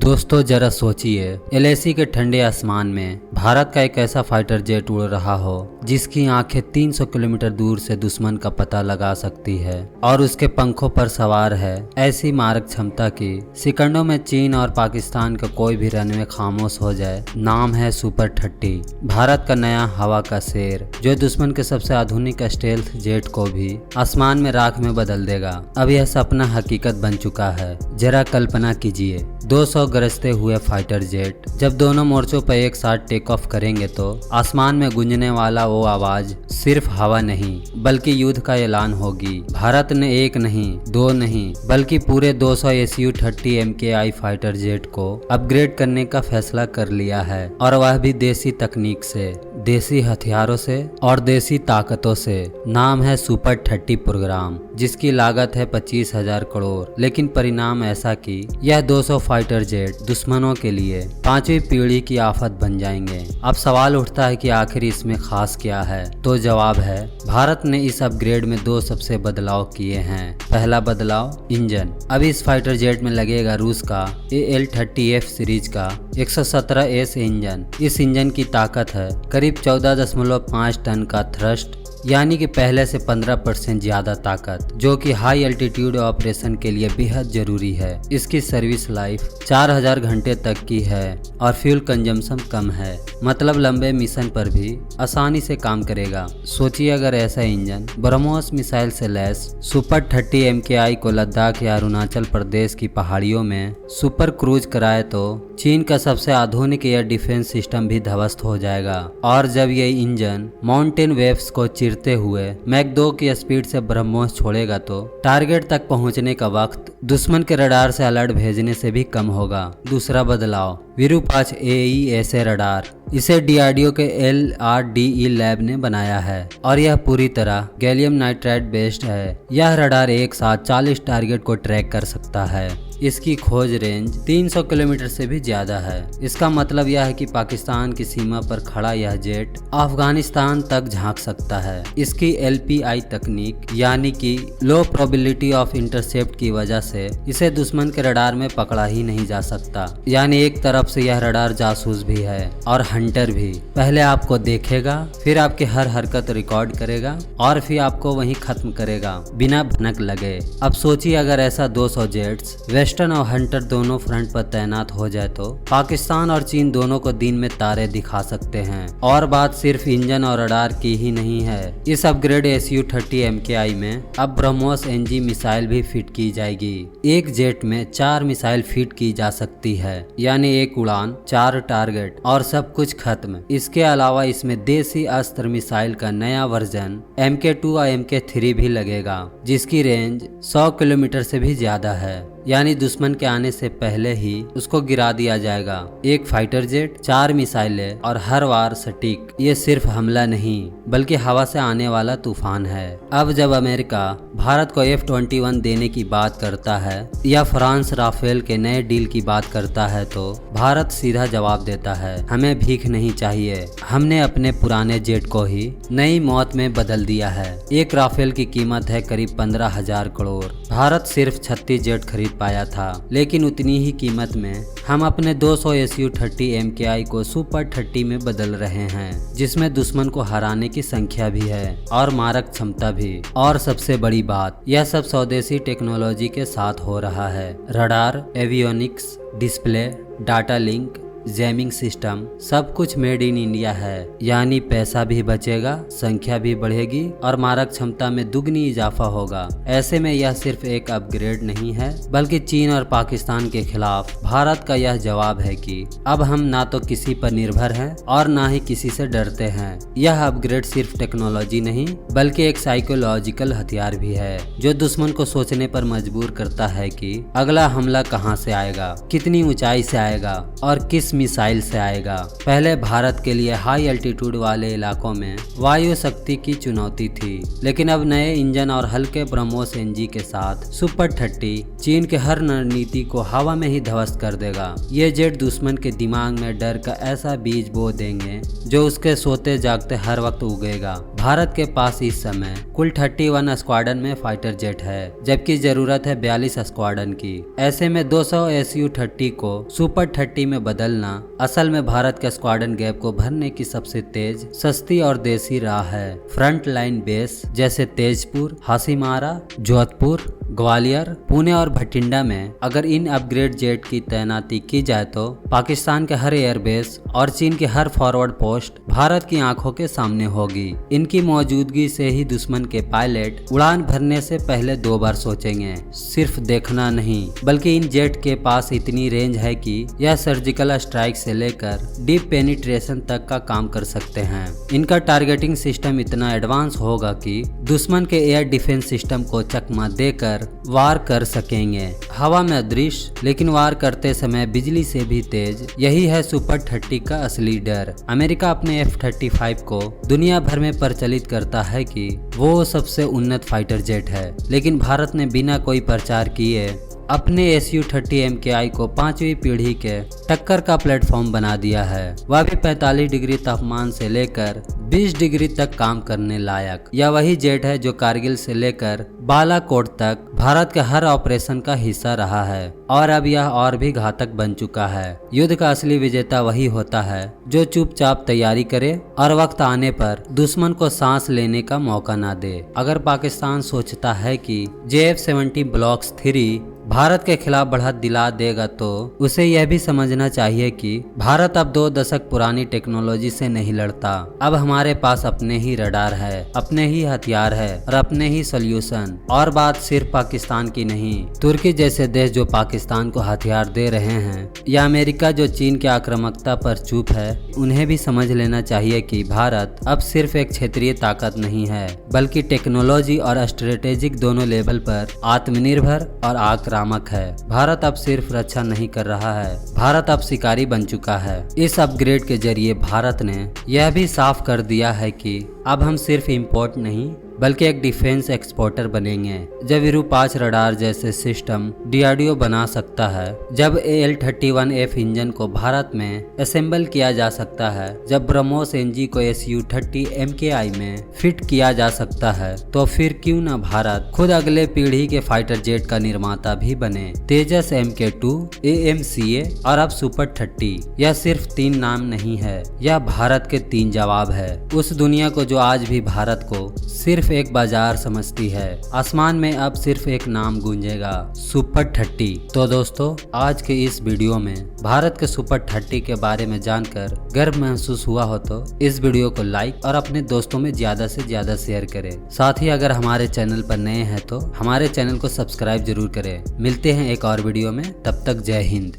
दोस्तों जरा सोचिए, एलएसी के ठंडे आसमान में भारत का एक ऐसा फाइटर जेट उड़ रहा हो जिसकी आंखें 300 किलोमीटर दूर से दुश्मन का पता लगा सकती है और उसके पंखों पर सवार है ऐसी मारक क्षमता की सेकंडों में चीन और पाकिस्तान का कोई भी रनवे खामोश हो जाए। नाम है सुपर 30, भारत का नया हवा का शेर जो दुश्मन के सबसे आधुनिक स्टेल्थ जेट को भी आसमान में राख में बदल देगा। अब यह सपना हकीकत बन चुका है। जरा कल्पना कीजिए, 200 गरजते हुए फाइटर जेट जब दोनों मोर्चों पर एक साथ टेक ऑफ करेंगे तो आसमान में गूंजने वाला वो आवाज सिर्फ हवा नहीं बल्कि युद्ध का ऐलान होगी। भारत ने एक नहीं, दो नहीं बल्कि पूरे 200 Su-30 MKI फाइटर जेट को अपग्रेड करने का फैसला कर लिया है, और वह भी देसी तकनीक से, देसी हथियारों से और देसी ताकतों से। नाम है सुपर 30 प्रोग्राम, जिसकी लागत है 25,000 करोड़। लेकिन परिणाम ऐसा कि यह 200 फाइटर जेट दुश्मनों के लिए 5वीं पीढ़ी की आफत बन जाएंगे। अब सवाल उठता है कि आखिर इसमें खास क्या है? तो जवाब है, भारत ने इस अपग्रेड में दो सबसे बदलाव किए हैं। पहला बदलाव, इंजन। अब इस फाइटर जेट में लगेगा रूस का AL-30F सीरीज का 117S इंजन। इस इंजन की ताकत है करीब 14.5 टन का थ्रस्ट, यानी कि पहले से 15% ज्यादा ताकत, जो कि हाई एल्टीट्यूड ऑपरेशन के लिए बेहद जरूरी है। इसकी सर्विस लाइफ 4000 घंटे तक की है और फ्यूल कंजम्पशन कम है, मतलब लंबे मिशन पर भी आसानी से काम करेगा। सोचिए अगर ऐसा इंजन ब्रह्मोस मिसाइल से लैस सुपर 30 MKI को लद्दाख या अरुणाचल प्रदेश की पहाड़ियों में सुपर क्रूज कराए तो चीन का सबसे आधुनिक एयर डिफेंस सिस्टम भी ध्वस्त हो जाएगा। और जब ये इंजन माउंटेन वेव्स को चिरते हुए मैक 2 की स्पीड से ब्रह्मोस छोड़ेगा तो टारगेट तक पहुंचने का वक्त दुश्मन के रडार से अलर्ट भेजने से भी कम होगा। दूसरा बदलाव, विरूपाक्ष AESA रडार। इसे DRDO के LRDE लैब ने बनाया है और यह पूरी तरह गैलियम नाइट्राइड बेस्ड है। यह रडार एक साथ 40 टारगेट को ट्रैक कर सकता है। इसकी खोज रेंज 300 किलोमीटर से भी ज्यादा है। इसका मतलब यह है कि पाकिस्तान की सीमा पर खड़ा यह जेट अफगानिस्तान तक झांक सकता है। इसकी LPI तकनीक यानी कि लो प्रोबेबिलिटी ऑफ इंटरसेप्ट की वजह से इसे दुश्मन के रडार में पकड़ा ही नहीं जा सकता। यानी एक तरफ से यह रडार जासूस भी है और हंटर भी। पहले आपको देखेगा, फिर आपकी हर हरकत रिकॉर्ड करेगा और फिर आपको वहीं खत्म करेगा बिना भनक लगे। अब सोचिए अगर ऐसा 200 जेट्स वेस्टर्न और हंटर दोनों फ्रंट पर तैनात हो जाए तो पाकिस्तान और चीन दोनों को दिन में तारे दिखा सकते हैं। और बात सिर्फ इंजन और रडार की ही नहीं है। इस अपग्रेड Su-30 MKI में अब ब्रह्मोस NG मिसाइल भी फिट की जाएगी। एक जेट में 4 मिसाइल फिट की जा सकती है, यानी एक उड़ान 4 टारगेट और सब कुछ खत्म। इसके अलावा इसमें देसी अस्त्र मिसाइल का नया वर्जन MK2 और MK3 भी लगेगा, जिसकी रेंज 100 किलोमीटर से भी ज्यादा है, यानी दुश्मन के आने से पहले ही उसको गिरा दिया जाएगा। एक फाइटर जेट, 4 मिसाइलें और हर वार सटीक। ये सिर्फ हमला नहीं बल्कि हवा से आने वाला तूफान है। अब जब अमेरिका भारत को F-21 देने की बात करता है या फ्रांस राफेल के नए डील की बात करता है तो भारत सीधा जवाब देता है, हमें भीख नहीं चाहिए। हमने अपने पुराने जेट को ही नई मौत में बदल दिया है। एक राफेल की कीमत है करीब 15,000 करोड़। भारत सिर्फ 36 जेट खरीद पाया था, लेकिन उतनी ही कीमत में हम अपने 200 Su-30 MKI को सुपर 30 में बदल रहे हैं, जिसमें दुश्मन को हराने की संख्या भी है और मारक क्षमता भी। और सबसे बड़ी बात, यह सब स्वदेशी टेक्नोलॉजी के साथ हो रहा है। Radar, avionics, display, data link, jamming system, सब कुछ मेड इन इंडिया है। यानी पैसा भी बचेगा, संख्या भी बढ़ेगी और मारक क्षमता में दुगनी इजाफा होगा। ऐसे में यह सिर्फ एक अपग्रेड नहीं है बल्कि चीन और पाकिस्तान के खिलाफ भारत का यह जवाब है कि अब हम ना तो किसी पर निर्भर हैं और ना ही किसी से डरते हैं। यह अपग्रेड सिर्फ टेक्नोलॉजी नहीं बल्कि एक साइकोलॉजिकल हथियार भी है, जो दुश्मन को सोचने पर मजबूर करता है कि अगला हमला कहां से आएगा, कितनी ऊंचाई से आएगा और किस मिसाइल से आएगा। पहले भारत के लिए हाई एल्टीट्यूड वाले इलाकों में वायु शक्ति की चुनौती थी, लेकिन अब नए इंजन और हल्के ब्रह्मोस NG के साथ सुपर 30 चीन के हर रणनीति को हवा में ही ध्वस्त कर देगा। ये जेट दुश्मन के दिमाग में डर का ऐसा बीज बो देंगे जो उसके सोते जागते हर वक्त उगेगा। भारत के पास इस समय कुल 31 स्क्वाड्रन में फाइटर जेट है, जबकि जरूरत है 42 स्क्वाड्रन की। ऐसे में 200 Su-30 को सुपर 30 में बदलना असल में भारत के स्क्वाड्रन गैप को भरने की सबसे तेज, सस्ती और देसी राह है। फ्रंट लाइन बेस जैसे तेजपुर, हासीमारा, जोधपुर, ग्वालियर, पुणे और भटिंडा में अगर इन अपग्रेड जेट की तैनाती की जाए तो पाकिस्तान के हर एयरबेस और चीन के हर फॉरवर्ड पोस्ट भारत की आंखों के सामने होगी। इनकी मौजूदगी से ही दुश्मन के पायलट उड़ान भरने से पहले 2 बार सोचेंगे। सिर्फ देखना नहीं, बल्कि इन जेट के पास इतनी रेंज है कि यह सर्जिकल स्ट्राइक से लेकर डीप पेनिट्रेशन तक का काम कर सकते हैं। इनका टारगेटिंग सिस्टम इतना एडवांस होगा कि दुश्मन के एयर डिफेंस सिस्टम को चकमा देकर वार कर सकेंगे। हवा में अदृश्य, लेकिन वार करते समय बिजली से भी तेज। यही है सुपर 30 का असली डर। अमेरिका अपने F-35 को दुनिया भर में प्रचलित करता है कि वो सबसे उन्नत फाइटर जेट है, लेकिन भारत ने बिना कोई प्रचार किए अपने Su-30 MKI को 5वीं पीढ़ी के टक्कर का प्लेटफॉर्म बना दिया है। वह भी 45 डिग्री तापमान से लेकर 20 डिग्री तक काम करने लायक। यह वही जेट है जो कारगिल से लेकर बालाकोट तक भारत के हर ऑपरेशन का हिस्सा रहा है, और अब यह और भी घातक बन चुका है। युद्ध का असली विजेता वही होता है जो चुपचाप तैयारी करे और वक्त आने पर दुश्मन को सांस लेने का मौका ना दे। अगर पाकिस्तान सोचता है कि JF-70 ब्लॉक 3 भारत के खिलाफ बढ़त दिला देगा तो उसे यह भी समझना चाहिए कि भारत अब 2 दशक पुरानी टेक्नोलॉजी से नहीं लड़ता। अब हमारे पास अपने ही रडार है, अपने ही हथियार है और अपने ही सॉल्यूशन। और बात सिर्फ पाकिस्तान की नहीं, तुर्की जैसे देश जो पाकिस्तान को हथियार दे रहे हैं, या अमेरिका जो चीन की आक्रामकता पर चुप है, उन्हें भी समझ लेना चाहिए कि भारत अब सिर्फ एक क्षेत्रीय ताकत नहीं है, बल्कि टेक्नोलॉजी और स्ट्रेटेजिक दोनों लेवल पर आत्मनिर्भर और आक्रामक है। भारत अब सिर्फ रक्षा नहीं कर रहा है, भारत अब शिकारी बन चुका है। इस अपग्रेड के जरिए भारत ने यह भी साफ कर दिया है कि अब हम सिर्फ इंपोर्ट नहीं बल्कि एक डिफेंस एक्सपोर्टर बनेंगे। जब विरू-5 रडार जैसे सिस्टम DRDO बना सकता है, जब AL-31F इंजन को भारत में असेंबल किया जा सकता है, जब ब्रह्मोस NG को Su-30 MKI में फिट किया जा सकता है, तो फिर क्यों न भारत खुद अगले पीढ़ी के फाइटर जेट का निर्माता भी बने। तेजस MK2, AMCA और अब सुपर 30, यह सिर्फ 3 नाम नहीं है, यह भारत के 3 जवाब है। उस दुनिया को जो आज भी भारत को सिर्फ एक बाजार समझती है, आसमान में अब सिर्फ एक नाम गूंजेगा, सुपर 30। तो दोस्तों, आज के इस वीडियो में भारत के सुपर 30 के बारे में जानकर गर्व महसूस हुआ हो तो इस वीडियो को लाइक और अपने दोस्तों में ज्यादा से ज्यादा शेयर करें। साथ ही अगर हमारे चैनल पर नए हैं तो हमारे चैनल को सब्सक्राइब जरूर करें। मिलते हैं एक और वीडियो में, तब तक जय हिंद।